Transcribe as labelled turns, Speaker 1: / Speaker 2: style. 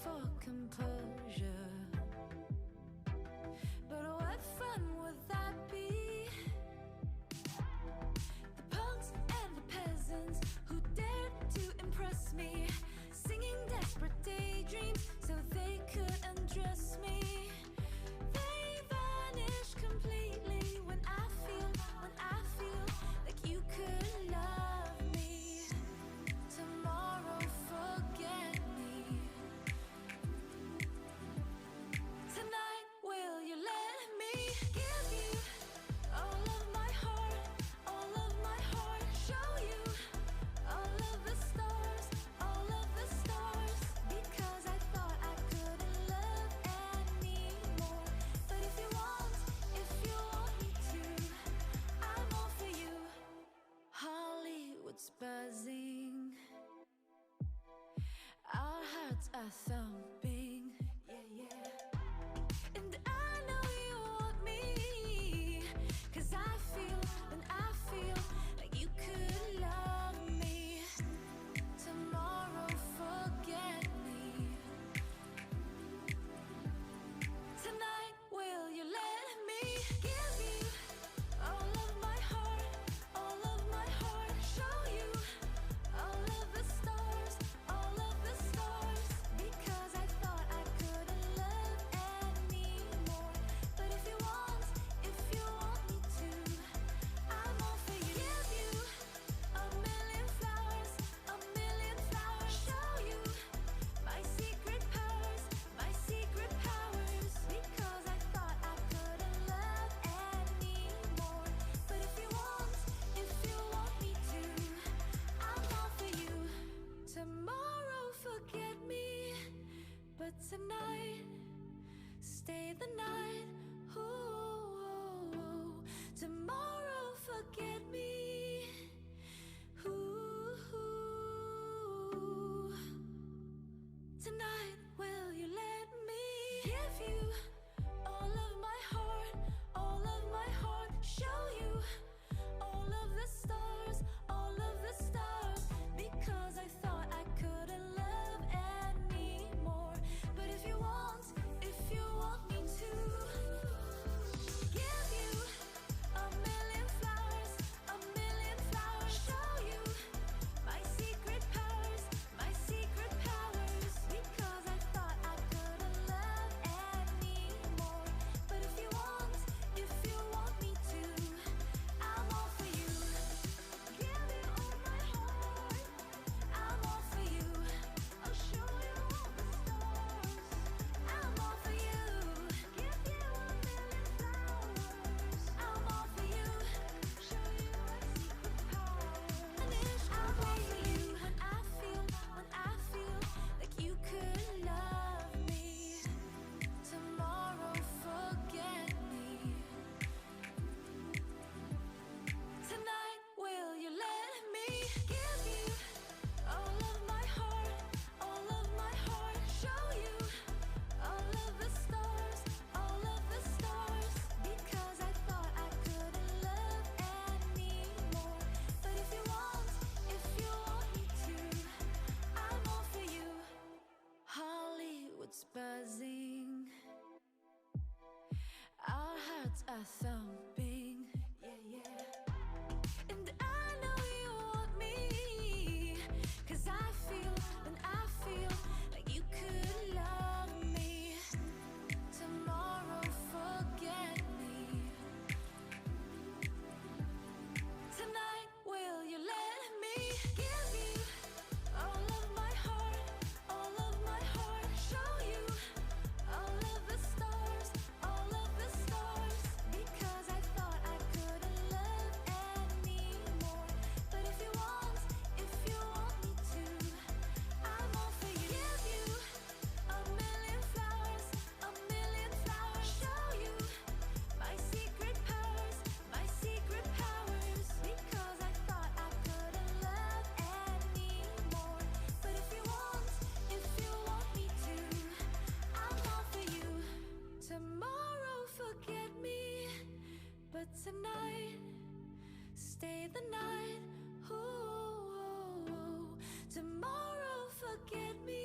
Speaker 1: for composure. But what fun would that be? The punks and the peasants who dared to impress me, singing desperate daydreams so they could undress me. They vanish completely when I feel like you could love me. Tomorrow forget me. Tonight will you let me give you all of my heart, all of my heart, show you all of the stars, all of the stars, because I thought I couldn't love anymore. But if you want me to, I'm all for you. Hollywood's buzzing, our hearts are thumping, yeah, yeah. And I know you want me, 'cause I feel like you could love me. Tomorrow forget me. Tonight will you let me give you all of my heart, all of my heart, show you all of the stars, all of the stars, because I thought I couldn't love anymore. But if you want me to, I'm all for you. Give you a million flowers, show you my secret powers, because I thought I couldn't love anymore. But if you want me to, I'm all for you. Tomorrow forget me, but tonight stay the night. Ooh, tomorrow forget me. Ooh, tonight will you let me give you all of my heart, all of my heart, show you all of the stars, all of the stars, because I thought I couldn't love anymore. But if you want me to, give you a million flowers, show you my secret powers, because I thought I couldn't love anymore. But if you want me to, I'm all for you. Give you all my heart, I'm all for you. I'll show you all the stars, I'm all for you. Give you a million flowers, I'm all for you. Show you my secret powers, I'm all for you. When I feel like you could love me. Tomorrow forget me. Tonight will you let me give you all of my heart, all of my heart, show you all of the stars, all of the stars, because I thought I couldn't love anymore. But if you want me to, I'm all for you. Hollywood's buzzing, our hearts are thumping, yeah, yeah. And I know you want me, 'cause I feel like you could love me. Tomorrow forget me. Tonight will you let me give you all of my heart, all of my heart, show you all of the stars, all of the stars, because I thought I couldn't love anymore. But if you want me to, I'm all for you. Give you a million flowers, show you my secret powers, because I thought I couldn't love anymore. But if you want me to, I'm all for you. Tomorrow forget me, but tonight stay the night. Ooh, tomorrow forget me.